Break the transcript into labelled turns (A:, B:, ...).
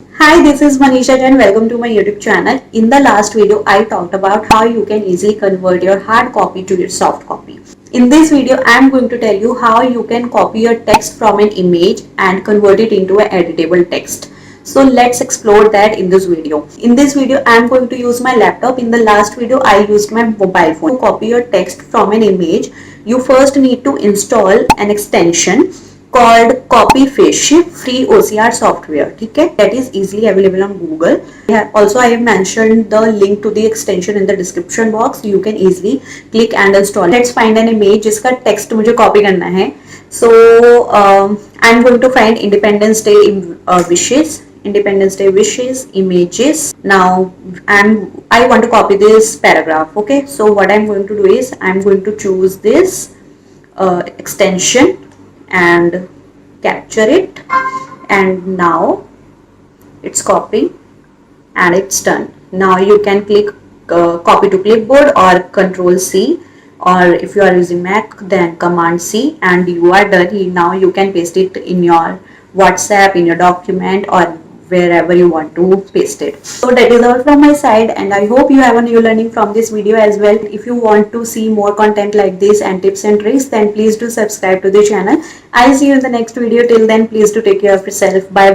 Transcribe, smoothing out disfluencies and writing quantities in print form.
A: Hi, this is Manisha and welcome to my YouTube channel. In the last video, I talked about how you can easily convert your hard copy to your soft copy. In this video, I am going to tell you how you can copy your text from an image and convert it into an editable text. So let's explore that in this video. In this video, I am going to use my laptop. In the last video, I used my mobile phone. To copy your text from an image, you first need to install an extension called copy face free OCR software. Okay, that is easily available on Google. Also, I have mentioned the link to the extension in the description box. You can easily click and install. Let's find an image जिसका text मुझे copy करना है. So I'm going to find Independence Day wishes. Independence Day wishes images. Now I want to copy this paragraph. Okay, so what I'm going to do is I'm going to choose this extension and capture it, and now it's copying and it's done. Now you can click copy to clipboard or Control C, or if you are using Mac then Command C, and you are done. Now you can paste it in your WhatsApp, in your document, or wherever you want to paste it. So that is all from my side, and I hope you have a new learning from this video as well. If you want to see more content like this and tips and tricks, then please do subscribe to the channel. I'll see you in the next video. Till then, please do take care of yourself. Bye.